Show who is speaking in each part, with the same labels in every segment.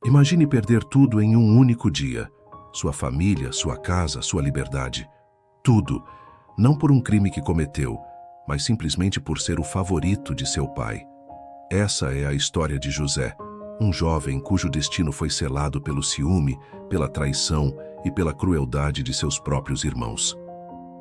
Speaker 1: Imagine perder tudo em um único dia. Sua família, sua casa, sua liberdade. Tudo. Não por um crime que cometeu, mas simplesmente por ser o favorito de seu pai. Essa é a história de José, um jovem cujo destino foi selado pelo ciúme, pela traição e pela crueldade de seus próprios irmãos.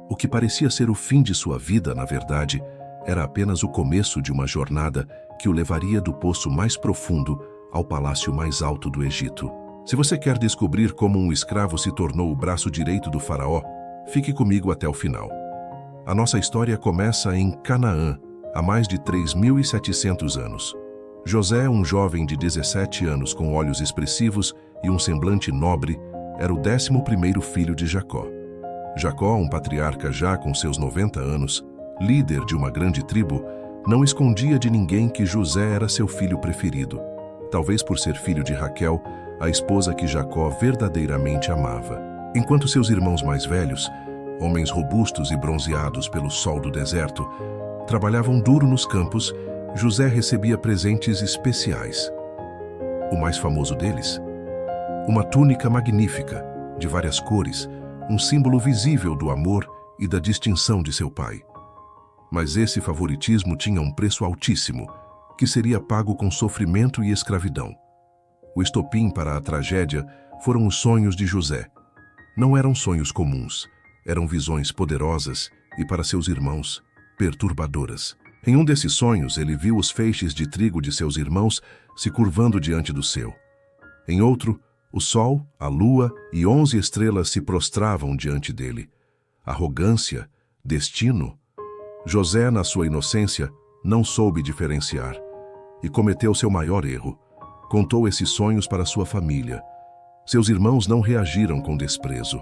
Speaker 1: O que parecia ser o fim de sua vida, na verdade, era apenas o começo de uma jornada que o levaria do poço mais profundo ao palácio mais alto do Egito. Se você quer descobrir como um escravo se tornou o braço direito do faraó, fique comigo até o final. A nossa história começa em Canaã, há mais de 3.700 anos. José, um jovem de 17 anos com olhos expressivos e um semblante nobre, era o 11º filho de Jacó. Jacó, um patriarca já com seus 90 anos, líder de uma grande tribo, não escondia de ninguém que José era seu filho preferido, talvez por ser filho de Raquel, a esposa que Jacó verdadeiramente amava. Enquanto seus irmãos mais velhos, homens robustos e bronzeados pelo sol do deserto, trabalhavam duro nos campos, José recebia presentes especiais. O mais famoso deles? Uma túnica magnífica, de várias cores, um símbolo visível do amor e da distinção de seu pai. Mas esse favoritismo tinha um preço altíssimo, que seria pago com sofrimento e escravidão. O estopim para a tragédia foram os sonhos de José. Não eram sonhos comuns, eram visões poderosas e, para seus irmãos, perturbadoras. Em um desses sonhos, ele viu os feixes de trigo de seus irmãos se curvando diante do seu. Em outro, o sol, a lua e 11 estrelas se prostravam diante dele. Arrogância, destino. José, na sua inocência, não soube diferenciar e cometeu seu maior erro. Contou esses sonhos para sua família. Seus irmãos não reagiram com desprezo.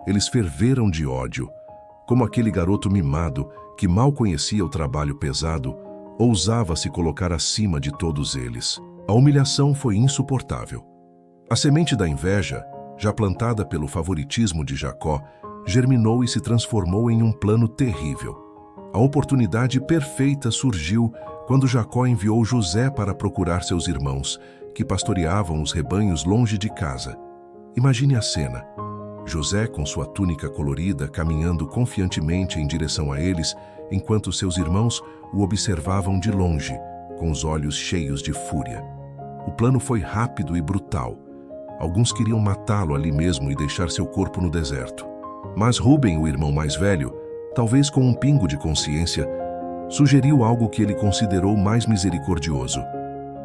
Speaker 1: Eles ferveram de ódio. Como aquele garoto mimado que mal conhecia o trabalho pesado, ousava se colocar acima de todos eles. A humilhação foi insuportável. A semente da inveja, já plantada pelo favoritismo de Jacó, germinou e se transformou em um plano terrível. A oportunidade perfeita surgiu quando Jacó enviou José para procurar seus irmãos, que pastoreavam os rebanhos longe de casa. Imagine a cena. José, com sua túnica colorida, caminhando confiantemente em direção a eles, enquanto seus irmãos o observavam de longe, com os olhos cheios de fúria. O plano foi rápido e brutal. Alguns queriam matá-lo ali mesmo e deixar seu corpo no deserto. Mas Rúben, o irmão mais velho, talvez com um pingo de consciência, sugeriu algo que ele considerou mais misericordioso: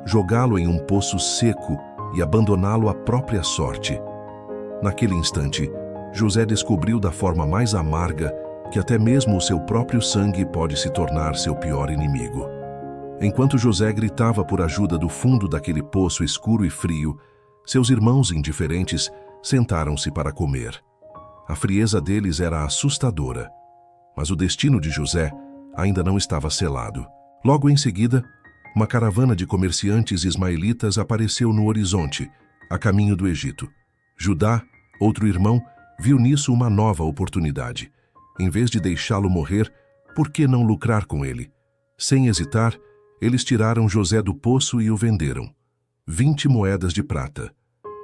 Speaker 1: jogá-lo em um poço seco e abandoná-lo à própria sorte. Naquele instante, José descobriu da forma mais amarga que até mesmo o seu próprio sangue pode se tornar seu pior inimigo. Enquanto José gritava por ajuda do fundo daquele poço escuro e frio, seus irmãos indiferentes sentaram-se para comer. A frieza deles era assustadora, mas o destino de José ainda não estava selado. Logo em seguida, uma caravana de comerciantes ismaelitas apareceu no horizonte, a caminho do Egito. Judá, outro irmão, viu nisso uma nova oportunidade. Em vez de deixá-lo morrer, por que não lucrar com ele? Sem hesitar, eles tiraram José do poço e o venderam. 20 moedas de prata.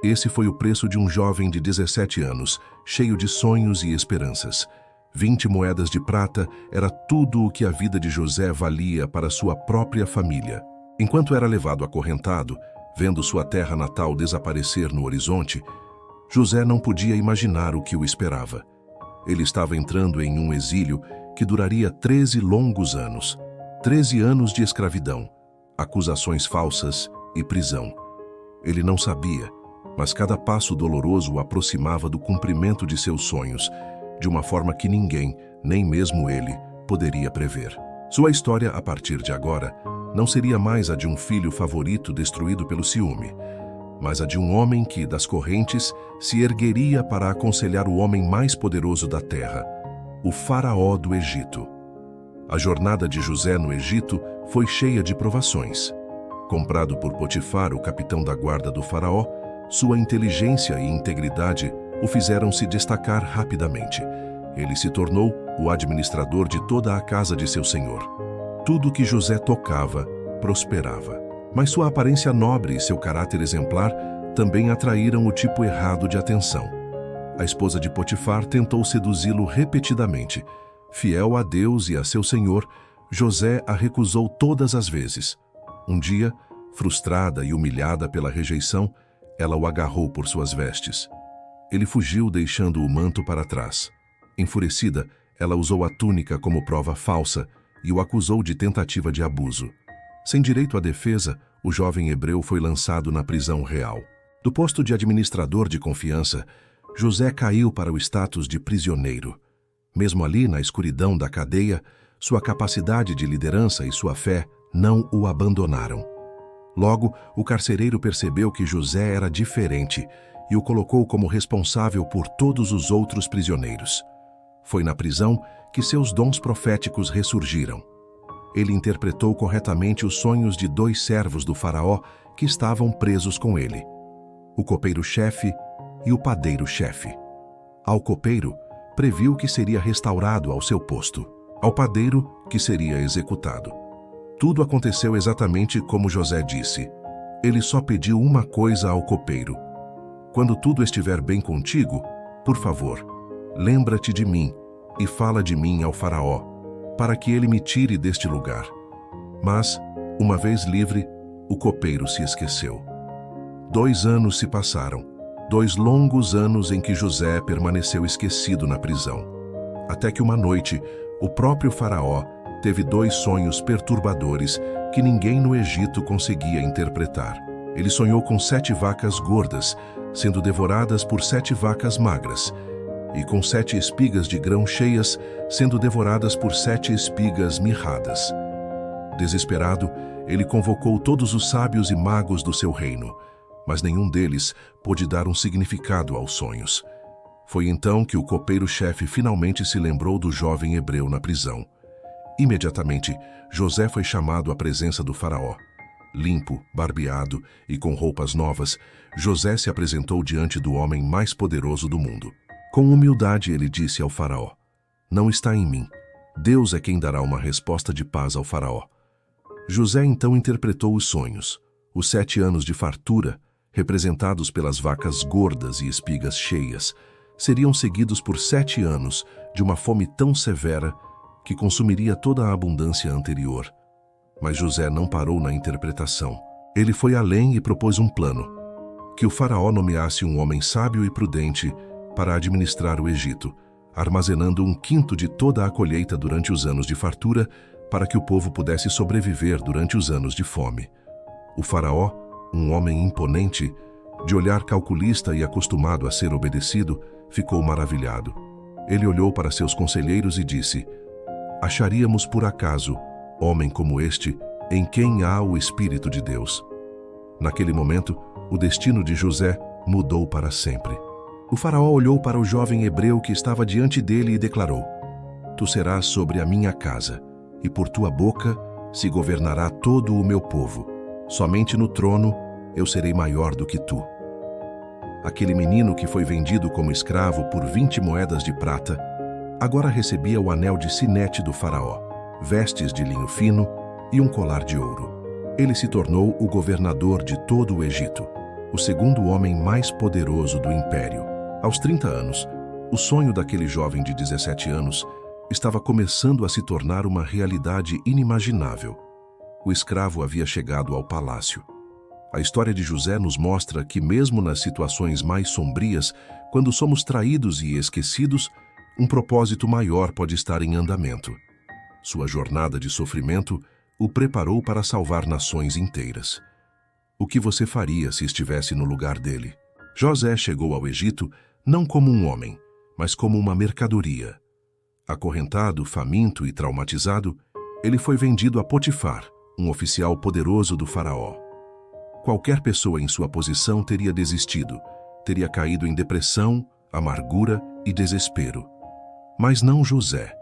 Speaker 1: Esse foi o preço de um jovem de 17 anos, cheio de sonhos e esperanças. 20 moedas de prata era tudo o que a vida de José valia para sua própria família. Enquanto era levado acorrentado, vendo sua terra natal desaparecer no horizonte, José não podia imaginar o que o esperava. Ele estava entrando em um exílio que duraria 13 longos anos. 13 anos de escravidão, acusações falsas e prisão. Ele não sabia, mas cada passo doloroso o aproximava do cumprimento de seus sonhos, de uma forma que ninguém, nem mesmo ele, poderia prever. Sua história, a partir de agora, não seria mais a de um filho favorito destruído pelo ciúme, mas a de um homem que, das correntes, se ergueria para aconselhar o homem mais poderoso da terra, o faraó do Egito. A jornada de José no Egito foi cheia de provações. Comprado por Potifar, o capitão da guarda do faraó, sua inteligência e integridade o fizeram se destacar rapidamente. Ele se tornou o administrador de toda a casa de seu senhor. Tudo que José tocava prosperava. Mas sua aparência nobre e seu caráter exemplar também atraíram o tipo errado de atenção. A esposa de Potifar tentou seduzi-lo repetidamente. Fiel a Deus e a seu senhor, José a recusou todas as vezes. Um dia, frustrada e humilhada pela rejeição, ela o agarrou por suas vestes. Ele fugiu, deixando o manto para trás. Enfurecida, ela usou a túnica como prova falsa e o acusou de tentativa de abuso. Sem direito à defesa, o jovem hebreu foi lançado na prisão real. Do posto de administrador de confiança, José caiu para o status de prisioneiro. Mesmo ali, na escuridão da cadeia, sua capacidade de liderança e sua fé não o abandonaram. Logo, o carcereiro percebeu que José era diferente e o colocou como responsável por todos os outros prisioneiros. Foi na prisão que seus dons proféticos ressurgiram. Ele interpretou corretamente os sonhos de 2 servos do faraó que estavam presos com ele: o copeiro-chefe e o padeiro-chefe. Ao copeiro, previu que seria restaurado ao seu posto. Ao padeiro, que seria executado. Tudo aconteceu exatamente como José disse. Ele só pediu uma coisa ao copeiro: quando tudo estiver bem contigo, por favor, lembra-te de mim e fala de mim ao faraó, para que ele me tire deste lugar. Mas, uma vez livre, o copeiro se esqueceu. 2 anos se passaram, 2 longos anos em que José permaneceu esquecido na prisão. Até que uma noite, o próprio faraó teve 2 sonhos perturbadores que ninguém no Egito conseguia interpretar. Ele sonhou com 7 vacas gordas, sendo devoradas por 7 vacas magras, e com 7 espigas de grão cheias, sendo devoradas por 7 espigas mirradas. Desesperado, ele convocou todos os sábios e magos do seu reino, mas nenhum deles pôde dar um significado aos sonhos. Foi então que o copeiro-chefe finalmente se lembrou do jovem hebreu na prisão. Imediatamente, José foi chamado à presença do faraó. Limpo, barbeado e com roupas novas, José se apresentou diante do homem mais poderoso do mundo. Com humildade, ele disse ao faraó: não está em mim. Deus é quem dará uma resposta de paz ao faraó. José então interpretou os sonhos. Os 7 anos de fartura, representados pelas vacas gordas e espigas cheias, seriam seguidos por 7 anos de uma fome tão severa que consumiria toda a abundância anterior. Mas José não parou na interpretação. Ele foi além e propôs um plano: que o faraó nomeasse um homem sábio e prudente para administrar o Egito, armazenando 1/5 de toda a colheita durante os anos de fartura, para que o povo pudesse sobreviver durante os anos de fome. O faraó, um homem imponente, de olhar calculista e acostumado a ser obedecido, ficou maravilhado. Ele olhou para seus conselheiros e disse: acharíamos por acaso homem como este, em quem há o Espírito de Deus? Naquele momento, o destino de José mudou para sempre. O faraó olhou para o jovem hebreu que estava diante dele e declarou: tu serás sobre a minha casa, e por tua boca se governará todo o meu povo. Somente no trono eu serei maior do que tu. Aquele menino que foi vendido como escravo por 20 moedas de prata, agora recebia o anel de sinete do faraó, vestes de linho fino e um colar de ouro. Ele se tornou o governador de todo o Egito, o segundo homem mais poderoso do império. Aos 30 anos, o sonho daquele jovem de 17 anos estava começando a se tornar uma realidade inimaginável. O escravo havia chegado ao palácio. A história de José nos mostra que mesmo nas situações mais sombrias, quando somos traídos e esquecidos, um propósito maior pode estar em andamento. Sua jornada de sofrimento o preparou para salvar nações inteiras. O que você faria se estivesse no lugar dele? José chegou ao Egito não como um homem, mas como uma mercadoria. Acorrentado, faminto e traumatizado, ele foi vendido a Potifar, um oficial poderoso do faraó. Qualquer pessoa em sua posição teria desistido, teria caído em depressão, amargura e desespero. Mas não José.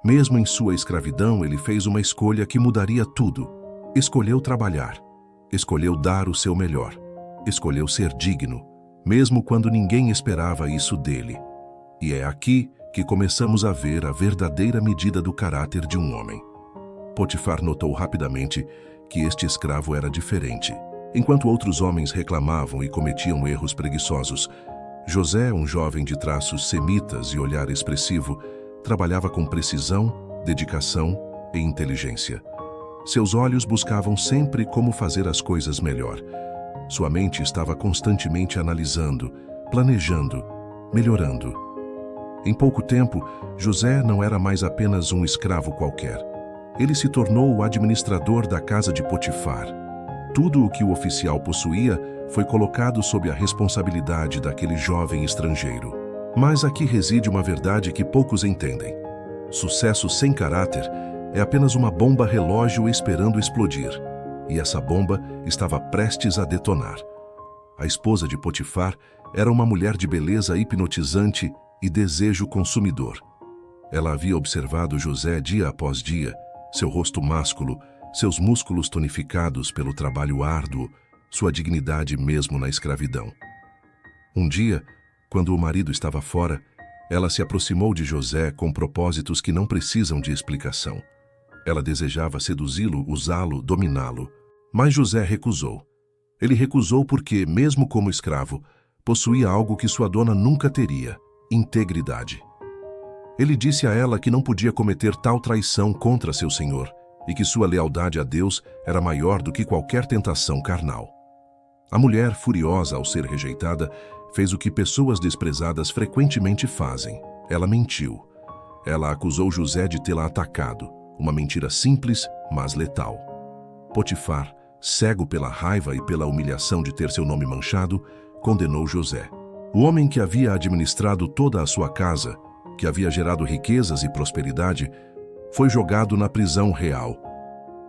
Speaker 1: Mesmo em sua escravidão, ele fez uma escolha que mudaria tudo. Escolheu trabalhar. Escolheu dar o seu melhor. Escolheu ser digno, mesmo quando ninguém esperava isso dele. E é aqui que começamos a ver a verdadeira medida do caráter de um homem. Potifar notou rapidamente que este escravo era diferente. Enquanto outros homens reclamavam e cometiam erros preguiçosos, José, um jovem de traços semitas e olhar expressivo, trabalhava com precisão, dedicação e inteligência. Seus olhos buscavam sempre como fazer as coisas melhor. Sua mente estava constantemente analisando, planejando, melhorando. Em pouco tempo, José não era mais apenas um escravo qualquer. Ele se tornou o administrador da casa de Potifar. Tudo o que o oficial possuía foi colocado sob a responsabilidade daquele jovem estrangeiro. Mas aqui reside uma verdade que poucos entendem. Sucesso sem caráter é apenas uma bomba relógio esperando explodir. E essa bomba estava prestes a detonar. A esposa de Potifar era uma mulher de beleza hipnotizante e desejo consumidor. Ela havia observado José dia após dia, seu rosto másculo, seus músculos tonificados pelo trabalho árduo, sua dignidade mesmo na escravidão. Um dia, quando o marido estava fora, ela se aproximou de José com propósitos que não precisam de explicação. Ela desejava seduzi-lo, usá-lo, dominá-lo. Mas José recusou. Ele recusou porque, mesmo como escravo, possuía algo que sua dona nunca teria: integridade. Ele disse a ela que não podia cometer tal traição contra seu senhor e que sua lealdade a Deus era maior do que qualquer tentação carnal. A mulher, furiosa ao ser rejeitada, fez o que pessoas desprezadas frequentemente fazem. Ela mentiu. Ela acusou José de tê-la atacado. Uma mentira simples, mas letal. Potifar, cego pela raiva e pela humilhação de ter seu nome manchado, condenou José. O homem que havia administrado toda a sua casa, que havia gerado riquezas e prosperidade, foi jogado na prisão real.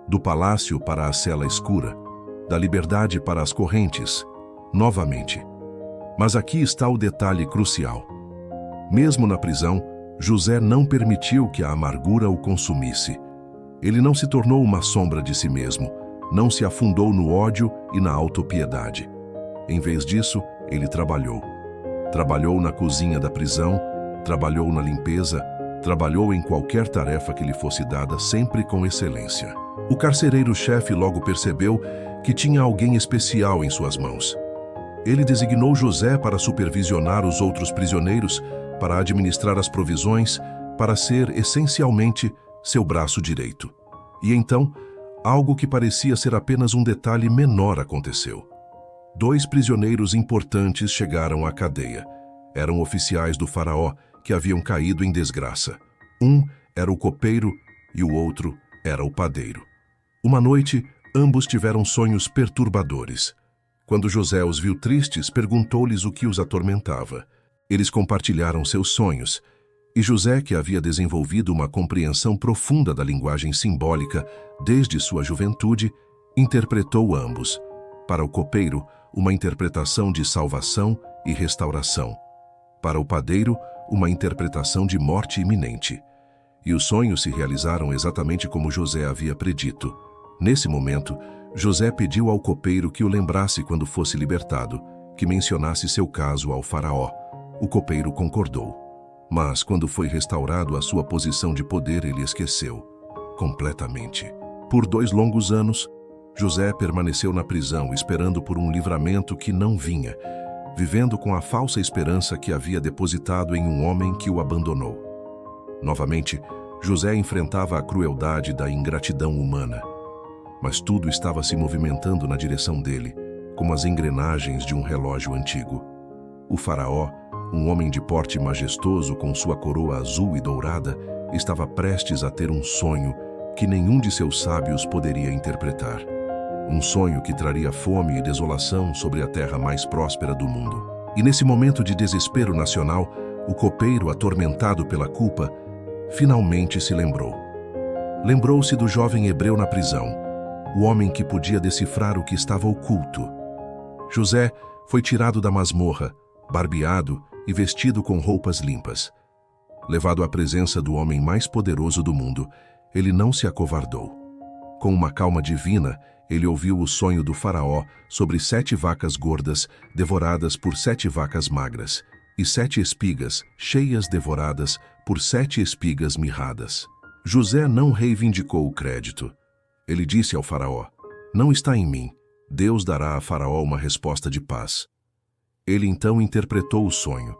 Speaker 1: Do palácio para a cela escura, da liberdade para as correntes, novamente. Mas aqui está o detalhe crucial. Mesmo na prisão, José não permitiu que a amargura o consumisse. Ele não se tornou uma sombra de si mesmo, não se afundou no ódio e na autopiedade. Em vez disso, ele trabalhou. Trabalhou na cozinha da prisão, trabalhou na limpeza, trabalhou em qualquer tarefa que lhe fosse dada, sempre com excelência. O carcereiro-chefe logo percebeu que tinha alguém especial em suas mãos. Ele designou José para supervisionar os outros prisioneiros, para administrar as provisões, para ser, essencialmente, seu braço direito. E então, algo que parecia ser apenas um detalhe menor aconteceu. 2 prisioneiros importantes chegaram à cadeia. Eram oficiais do faraó que haviam caído em desgraça. Um era o copeiro e o outro era o padeiro. Uma noite, ambos tiveram sonhos perturbadores. Quando José os viu tristes, perguntou-lhes o que os atormentava. Eles compartilharam seus sonhos, e José, que havia desenvolvido uma compreensão profunda da linguagem simbólica desde sua juventude, interpretou ambos. Para o copeiro, uma interpretação de salvação e restauração. Para o padeiro, uma interpretação de morte iminente. E os sonhos se realizaram exatamente como José havia predito. Nesse momento, José pediu ao copeiro que o lembrasse quando fosse libertado, que mencionasse seu caso ao faraó. O copeiro concordou. Mas, quando foi restaurado a sua posição de poder, ele esqueceu. Completamente. Por 2 longos anos, José permaneceu na prisão, esperando por um livramento que não vinha, vivendo com a falsa esperança que havia depositado em um homem que o abandonou. Novamente, José enfrentava a crueldade da ingratidão humana. Mas tudo estava se movimentando na direção dele, como as engrenagens de um relógio antigo. O faraó, um homem de porte majestoso com sua coroa azul e dourada, estava prestes a ter um sonho que nenhum de seus sábios poderia interpretar. Um sonho que traria fome e desolação sobre a terra mais próspera do mundo. E nesse momento de desespero nacional, o copeiro, atormentado pela culpa, finalmente se lembrou. Lembrou-se do jovem hebreu na prisão, o homem que podia decifrar o que estava oculto. José foi tirado da masmorra, barbeado e vestido com roupas limpas. Levado à presença do homem mais poderoso do mundo, ele não se acovardou. Com uma calma divina, ele ouviu o sonho do faraó sobre 7 vacas gordas devoradas por 7 vacas magras, e 7 espigas cheias devoradas por 7 espigas mirradas. José não reivindicou o crédito. Ele disse ao faraó: "Não está em mim, Deus dará a Faraó uma resposta de paz. Ele então interpretou o sonho.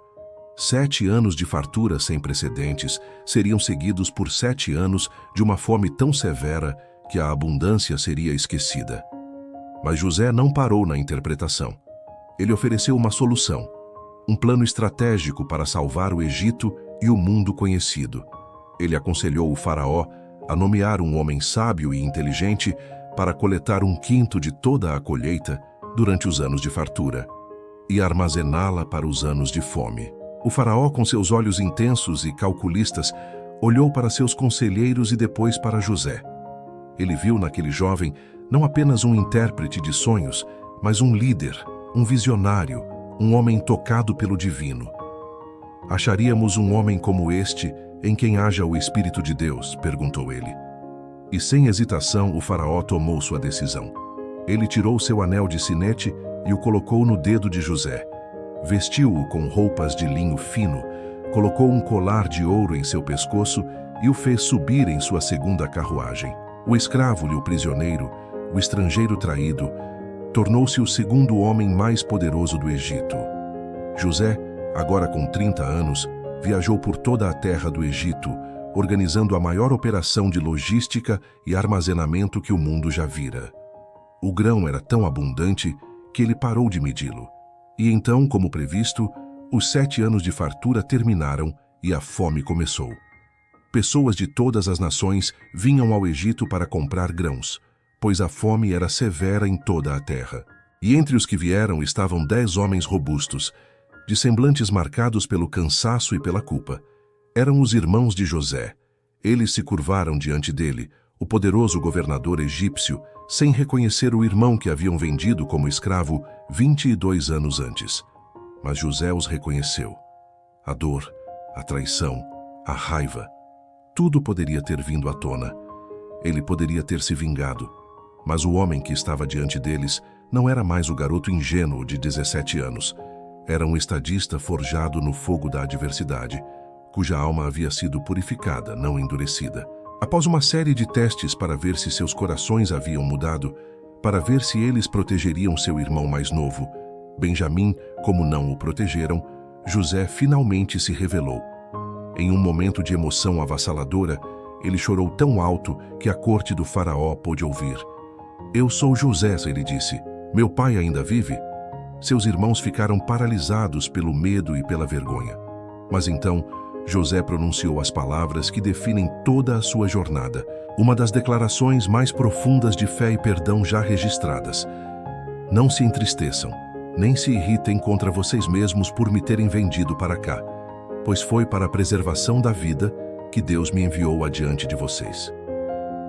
Speaker 1: 7 anos de fartura sem precedentes seriam seguidos por 7 anos de uma fome tão severa que a abundância seria esquecida. Mas José não parou na interpretação. Ele ofereceu uma solução, um plano estratégico para salvar o Egito e o mundo conhecido. Ele aconselhou o Faraó a nomear um homem sábio e inteligente para coletar 1/5 de toda a colheita durante os anos de fartura e armazená-la para os anos de fome. O Faraó, com seus olhos intensos e calculistas, olhou para seus conselheiros e depois para José. Ele viu naquele jovem não apenas um intérprete de sonhos, mas um líder, um visionário, um homem tocado pelo divino. Acharíamos um homem como este em quem haja o Espírito de Deus? Perguntou ele. E sem hesitação o Faraó tomou sua decisão. Ele tirou seu anel de sinete e o colocou no dedo de José. Vestiu-o com roupas de linho fino, colocou um colar de ouro em seu pescoço e o fez subir em sua segunda carruagem. O escravo e o prisioneiro, o estrangeiro traído, tornou-se o segundo homem mais poderoso do Egito. José, agora com 30 anos, viajou por toda a terra do Egito, organizando a maior operação de logística e armazenamento que o mundo já vira. O grão era tão abundante que ele parou de medi-lo. E então, como previsto, os 7 anos de fartura terminaram e a fome começou. Pessoas de todas as nações vinham ao Egito para comprar grãos, pois a fome era severa em toda a terra. E entre os que vieram estavam 10 homens robustos, de semblantes marcados pelo cansaço e pela culpa. Eram os irmãos de José. Eles se curvaram diante dele, o poderoso governador egípcio, sem reconhecer o irmão que haviam vendido como escravo 22 anos antes. Mas José os reconheceu. A dor, a traição, a raiva, tudo poderia ter vindo à tona. Ele poderia ter se vingado, mas o homem que estava diante deles não era mais o garoto ingênuo de 17 anos. Era um estadista forjado no fogo da adversidade, cuja alma havia sido purificada, não endurecida. Após uma série de testes para ver se seus corações haviam mudado, para ver se eles protegeriam seu irmão mais novo, Benjamim, como não o protegeram, José finalmente se revelou. Em um momento de emoção avassaladora, ele chorou tão alto que a corte do faraó pôde ouvir. "Eu sou José", ele disse. "Meu pai ainda vive?" Seus irmãos ficaram paralisados pelo medo e pela vergonha. Mas então, José pronunciou as palavras que definem toda a sua jornada, uma das declarações mais profundas de fé e perdão já registradas. "Não se entristeçam, nem se irritem contra vocês mesmos por me terem vendido para cá, pois foi para a preservação da vida que Deus me enviou adiante de vocês."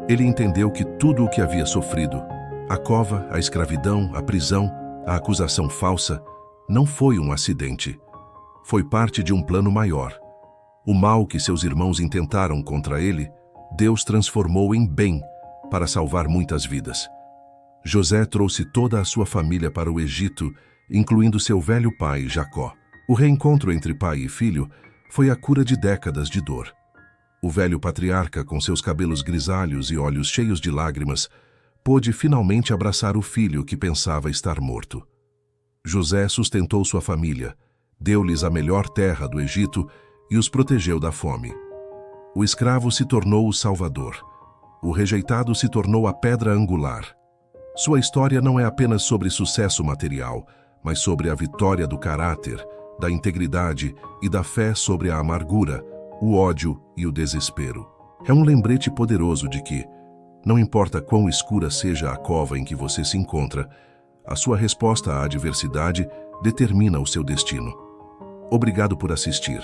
Speaker 1: Ele entendeu que tudo o que havia sofrido, a cova, a escravidão, a prisão, a acusação falsa, não foi um acidente. Foi parte de um plano maior. O mal que seus irmãos intentaram contra ele, Deus transformou em bem para salvar muitas vidas. José trouxe toda a sua família para o Egito, incluindo seu velho pai, Jacó. O reencontro entre pai e filho foi a cura de décadas de dor. O velho patriarca, com seus cabelos grisalhos e olhos cheios de lágrimas, pôde finalmente abraçar o filho que pensava estar morto. José sustentou sua família, deu-lhes a melhor terra do Egito e os protegeu da fome. O escravo se tornou o salvador. O rejeitado se tornou a pedra angular. Sua história não é apenas sobre sucesso material, mas sobre a vitória do caráter, da integridade e da fé sobre a amargura, o ódio e o desespero. É um lembrete poderoso de que, não importa quão escura seja a cova em que você se encontra, a sua resposta à adversidade determina o seu destino. Obrigado por assistir.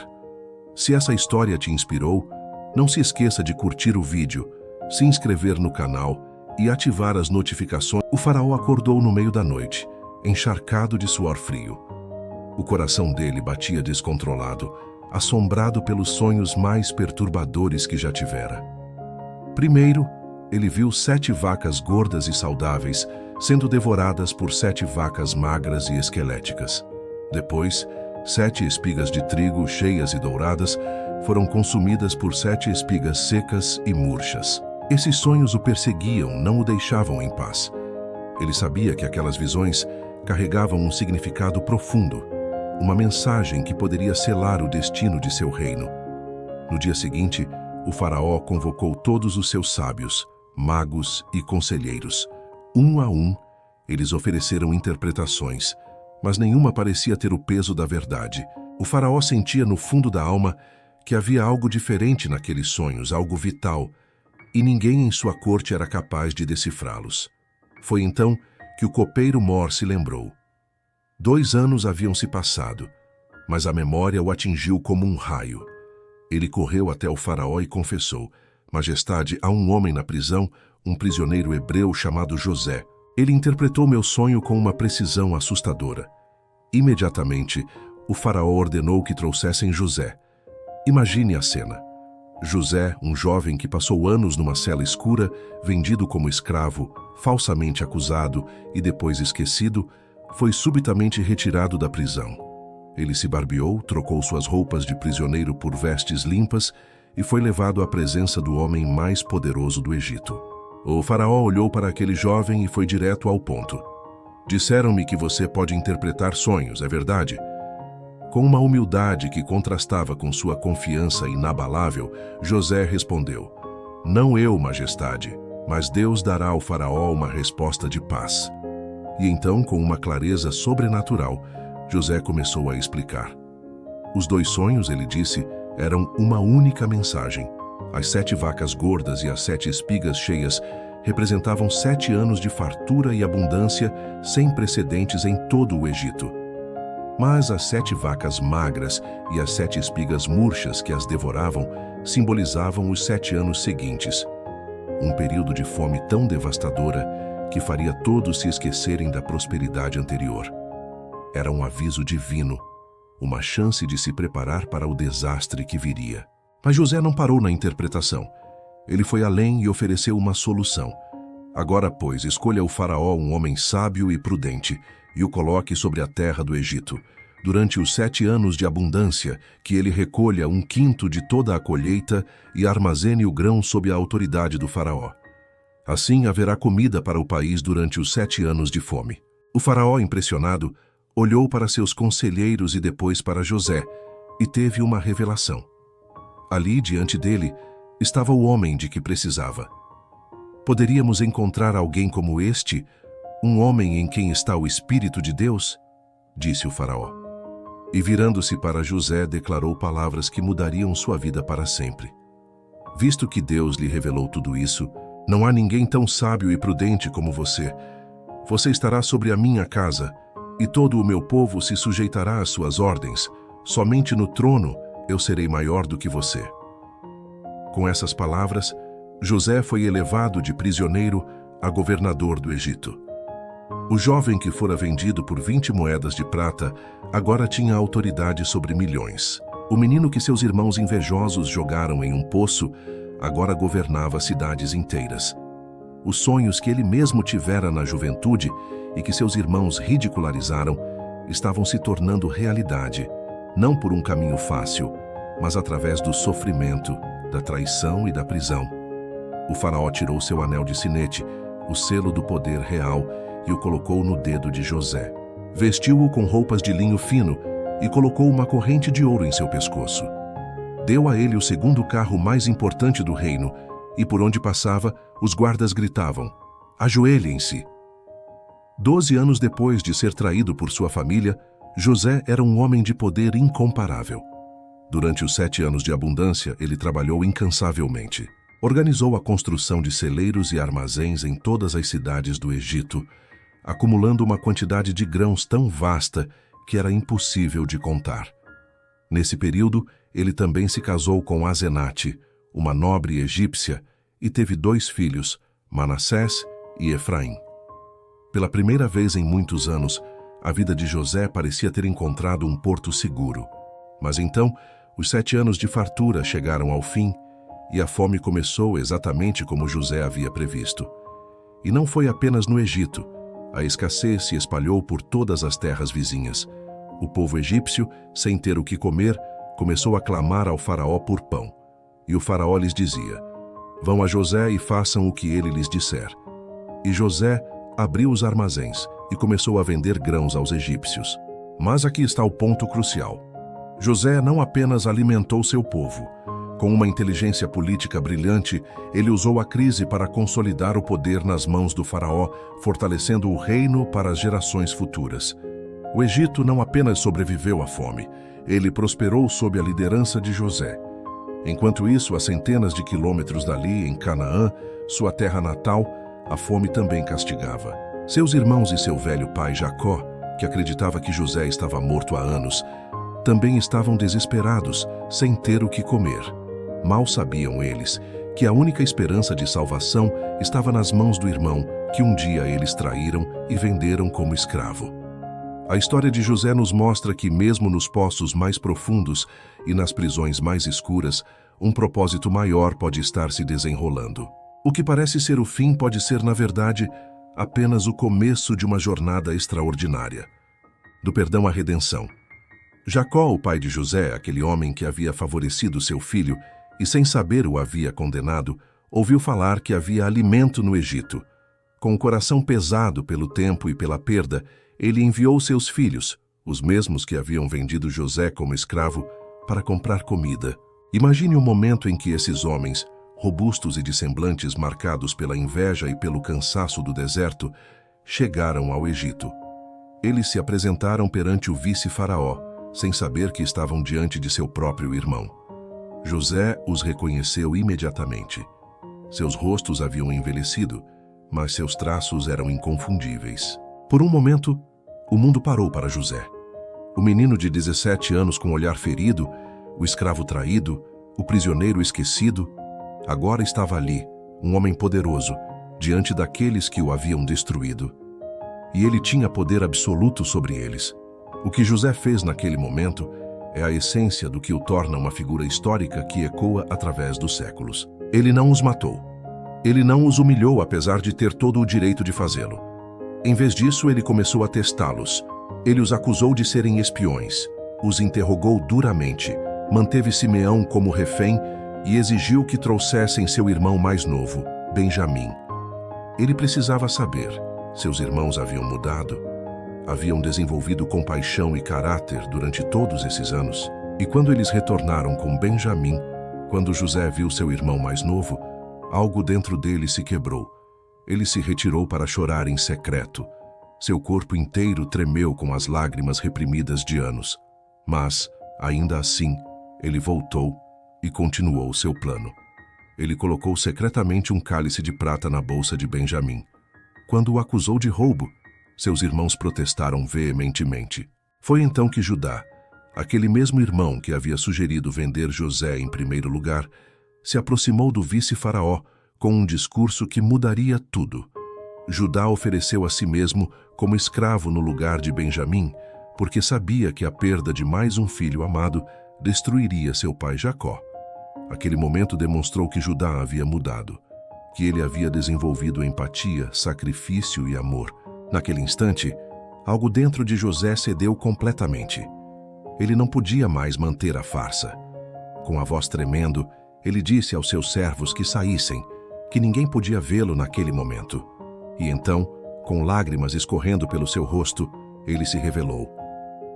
Speaker 1: Se essa história te inspirou, não se esqueça de curtir o vídeo, se inscrever no canal e ativar as notificações. O faraó acordou no meio da noite, encharcado de suor frio. O coração dele batia descontrolado, assombrado pelos sonhos mais perturbadores que já tivera. Primeiro, ele viu 7 vacas gordas e saudáveis sendo devoradas por 7 vacas magras e esqueléticas. Depois, 7 espigas de trigo cheias e douradas foram consumidas por 7 espigas secas e murchas. Esses sonhos o perseguiam, não o deixavam em paz. Ele sabia que aquelas visões carregavam um significado profundo, uma mensagem que poderia selar o destino de seu reino. No dia seguinte, o faraó convocou todos os seus sábios, magos e conselheiros. Um a um, eles ofereceram interpretações, mas nenhuma parecia ter o peso da verdade. O faraó sentia no fundo da alma que havia algo diferente naqueles sonhos, algo vital, e ninguém em sua corte era capaz de decifrá-los. Foi então que o copeiro Mor se lembrou. 2 anos haviam se passado, mas a memória o atingiu como um raio. Ele correu até o faraó e confessou: Majestade, há um homem na prisão, um prisioneiro hebreu chamado José. Ele interpretou meu sonho com uma precisão assustadora. Imediatamente, o faraó ordenou que trouxessem José. Imagine a cena. José, um jovem que passou anos numa cela escura, vendido como escravo, falsamente acusado e depois esquecido, foi subitamente retirado da prisão. Ele se barbeou, trocou suas roupas de prisioneiro por vestes limpas e foi levado à presença do homem mais poderoso do Egito. O faraó olhou para aquele jovem e foi direto ao ponto. Disseram-me que você pode interpretar sonhos, é verdade? Com uma humildade que contrastava com sua confiança inabalável, José respondeu: Não eu, majestade, mas Deus dará ao faraó uma resposta de paz. E então, com uma clareza sobrenatural, José começou a explicar. Os 2 sonhos, ele disse, eram uma única mensagem. As 7 vacas gordas e as 7 espigas cheias representavam 7 anos de fartura e abundância sem precedentes em todo o Egito. Mas as 7 vacas magras e as 7 espigas murchas que as devoravam simbolizavam os 7 anos seguintes. Um período de fome tão devastadora que faria todos se esquecerem da prosperidade anterior. Era um aviso divino, uma chance de se preparar para o desastre que viria. Mas José não parou na interpretação. Ele foi além e ofereceu uma solução. Agora, pois, escolha o faraó um homem sábio e prudente e o coloque sobre a terra do Egito. Durante os 7 anos de abundância, que ele recolha 1/5 de toda a colheita e armazene o grão sob a autoridade do faraó. Assim haverá comida para o país durante os 7 anos de fome. O faraó, impressionado, olhou para seus conselheiros e depois para José e teve uma revelação. Ali, diante dele, estava o homem de que precisava. Poderíamos encontrar alguém como este, um homem em quem está o Espírito de Deus? Disse o faraó. E virando-se para José, declarou palavras que mudariam sua vida para sempre. Visto que Deus lhe revelou tudo isso, não há ninguém tão sábio e prudente como você. Você estará sobre a minha casa, e todo o meu povo se sujeitará às suas ordens. Somente no trono eu serei maior do que você. Com essas palavras, José foi elevado de prisioneiro a governador do Egito. O jovem que fora vendido por 20 moedas de prata agora tinha autoridade sobre milhões. O menino que seus irmãos invejosos jogaram em um poço agora governava cidades inteiras. Os sonhos que ele mesmo tivera na juventude e que seus irmãos ridicularizaram estavam se tornando realidade, não por um caminho fácil, mas através do sofrimento, da traição e da prisão. O faraó tirou seu anel de sinete, o selo do poder real, e o colocou no dedo de José. Vestiu-o com roupas de linho fino e colocou uma corrente de ouro em seu pescoço. Deu a ele o 2º carro mais importante do reino, e por onde passava, os guardas gritavam: Ajoelhem-se! 12 anos depois de ser traído por sua família, José era um homem de poder incomparável. Durante os 7 anos de abundância, ele trabalhou incansavelmente. Organizou a construção de celeiros e armazéns em todas as cidades do Egito, acumulando uma quantidade de grãos tão vasta que era impossível de contar. Nesse período, ele também se casou com Azenate, uma nobre egípcia, e teve 2 filhos, Manassés e Efraim. Pela primeira vez em muitos anos, a vida de José parecia ter encontrado um porto seguro. Mas então, os 7 anos de fartura chegaram ao fim e a fome começou exatamente como José havia previsto. E não foi apenas no Egito. A escassez se espalhou por todas as terras vizinhas. O povo egípcio, sem ter o que comer, começou a clamar ao faraó por pão. E o faraó lhes dizia: Vão a José e façam o que ele lhes disser. E José abriu os armazéns e começou a vender grãos aos egípcios. Mas aqui está o ponto crucial. José não apenas alimentou seu povo. Com uma inteligência política brilhante, ele usou a crise para consolidar o poder nas mãos do faraó, fortalecendo o reino para as gerações futuras. O Egito não apenas sobreviveu à fome, ele prosperou sob a liderança de José. Enquanto isso, a centenas de quilômetros dali, em Canaã, sua terra natal, a fome também castigava. Seus irmãos e seu velho pai Jacó, que acreditava que José estava morto há anos, também estavam desesperados, sem ter o que comer. Mal sabiam eles que a única esperança de salvação estava nas mãos do irmão que um dia eles traíram e venderam como escravo. A história de José nos mostra que mesmo nos poços mais profundos e nas prisões mais escuras, um propósito maior pode estar se desenrolando. O que parece ser o fim pode ser, na verdade, apenas o começo de uma jornada extraordinária. Do perdão à redenção. Jacó, o pai de José, aquele homem que havia favorecido seu filho e sem saber o havia condenado, ouviu falar que havia alimento no Egito. Com o coração pesado pelo tempo e pela perda, ele enviou seus filhos, os mesmos que haviam vendido José como escravo, para comprar comida. Imagine o momento em que esses homens, robustos e de semblantes marcados pela inveja e pelo cansaço do deserto, chegaram ao Egito. Eles se apresentaram perante o vice-faraó, sem saber que estavam diante de seu próprio irmão. José os reconheceu imediatamente. Seus rostos haviam envelhecido, mas seus traços eram inconfundíveis. Por um momento, o mundo parou para José. O menino de 17 anos com o olhar ferido, o escravo traído, o prisioneiro esquecido, agora estava ali, um homem poderoso, diante daqueles que o haviam destruído. E ele tinha poder absoluto sobre eles. O que José fez naquele momento é a essência do que o torna uma figura histórica que ecoa através dos séculos. Ele não os matou. Ele não os humilhou apesar de ter todo o direito de fazê-lo. Em vez disso, ele começou a testá-los. Ele os acusou de serem espiões, os interrogou duramente, manteve Simeão como refém e exigiu que trouxessem seu irmão mais novo, Benjamim. Ele precisava saber, seus irmãos haviam mudado, haviam desenvolvido compaixão e caráter durante todos esses anos. E quando eles retornaram com Benjamim, quando José viu seu irmão mais novo, algo dentro dele se quebrou. Ele se retirou para chorar em secreto. Seu corpo inteiro tremeu com as lágrimas reprimidas de anos. Mas, ainda assim, ele voltou e continuou seu plano. Ele colocou secretamente um cálice de prata na bolsa de Benjamim. Quando o acusou de roubo, seus irmãos protestaram veementemente. Foi então que Judá, aquele mesmo irmão que havia sugerido vender José em primeiro lugar, se aproximou do vice-faraó com um discurso que mudaria tudo. Judá ofereceu a si mesmo como escravo no lugar de Benjamim, porque sabia que a perda de mais um filho amado destruiria seu pai Jacó. Aquele momento demonstrou que Judá havia mudado, que ele havia desenvolvido empatia, sacrifício e amor. Naquele instante, algo dentro de José cedeu completamente. Ele não podia mais manter a farsa. Com a voz tremendo, ele disse aos seus servos que saíssem, que ninguém podia vê-lo naquele momento. E então, com lágrimas escorrendo pelo seu rosto, ele se revelou.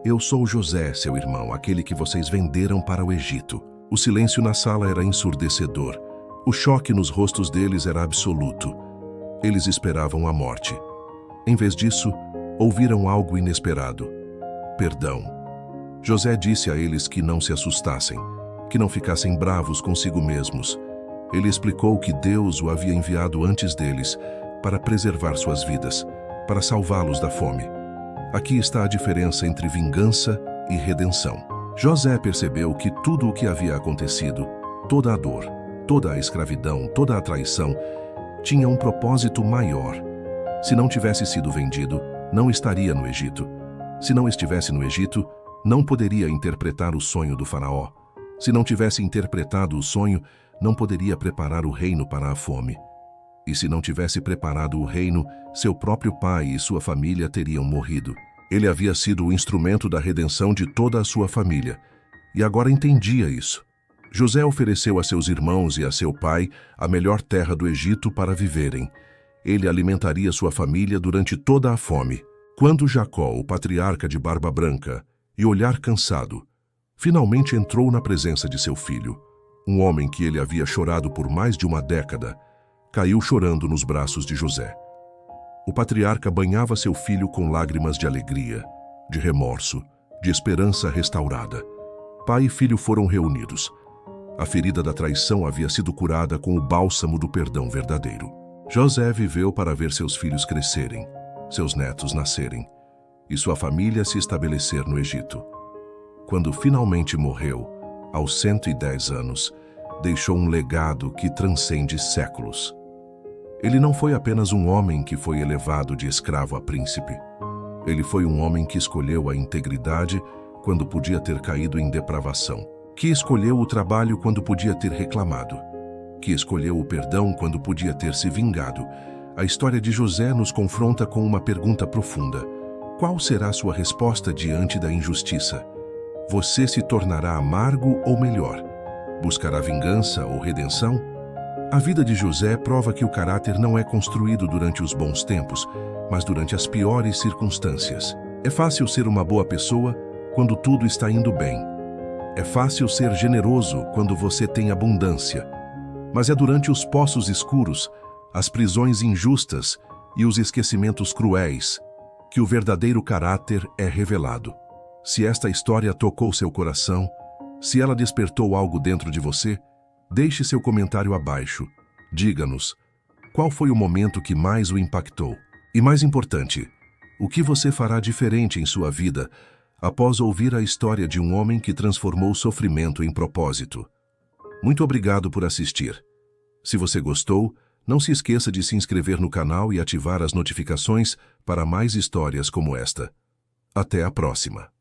Speaker 1: Eu sou José, seu irmão, aquele que vocês venderam para o Egito. O silêncio na sala era ensurdecedor. O choque nos rostos deles era absoluto. Eles esperavam a morte. Em vez disso, ouviram algo inesperado. Perdão. José disse a eles que não se assustassem, que não ficassem bravos consigo mesmos. Ele explicou que Deus o havia enviado antes deles para preservar suas vidas, para salvá-los da fome. Aqui está a diferença entre vingança e redenção. José percebeu que tudo o que havia acontecido, toda a dor, toda a escravidão, toda a traição, tinha um propósito maior. Se não tivesse sido vendido, não estaria no Egito. Se não estivesse no Egito, não poderia interpretar o sonho do faraó. Se não tivesse interpretado o sonho, não poderia preparar o reino para a fome. E se não tivesse preparado o reino, seu próprio pai e sua família teriam morrido. Ele havia sido o instrumento da redenção de toda a sua família, e agora entendia isso. José ofereceu a seus irmãos e a seu pai a melhor terra do Egito para viverem. Ele alimentaria sua família durante toda a fome. Quando Jacó, o patriarca de barba branca e olhar cansado, finalmente entrou na presença de seu filho, um homem que ele havia chorado por mais de uma década, caiu chorando nos braços de José. O patriarca banhava seu filho com lágrimas de alegria, de remorso, de esperança restaurada. Pai e filho foram reunidos. A ferida da traição havia sido curada com o bálsamo do perdão verdadeiro. José viveu para ver seus filhos crescerem, seus netos nascerem, e sua família se estabelecer no Egito. Quando finalmente morreu, aos 110 anos, deixou um legado que transcende séculos. Ele não foi apenas um homem que foi elevado de escravo a príncipe. Ele foi um homem que escolheu a integridade quando podia ter caído em depravação, que escolheu o trabalho quando podia ter reclamado, que escolheu o perdão quando podia ter se vingado. A história de José nos confronta com uma pergunta profunda. Qual será sua resposta diante da injustiça? Você se tornará amargo ou melhor? Buscará vingança ou redenção? A vida de José prova que o caráter não é construído durante os bons tempos, mas durante as piores circunstâncias. É fácil ser uma boa pessoa quando tudo está indo bem. É fácil ser generoso quando você tem abundância. Mas é durante os poços escuros, as prisões injustas e os esquecimentos cruéis que o verdadeiro caráter é revelado. Se esta história tocou seu coração, se ela despertou algo dentro de você, deixe seu comentário abaixo. Diga-nos, qual foi o momento que mais o impactou? E mais importante, o que você fará diferente em sua vida após ouvir a história de um homem que transformou sofrimento em propósito? Muito obrigado por assistir. Se você gostou, não se esqueça de se inscrever no canal e ativar as notificações para mais histórias como esta. Até a próxima!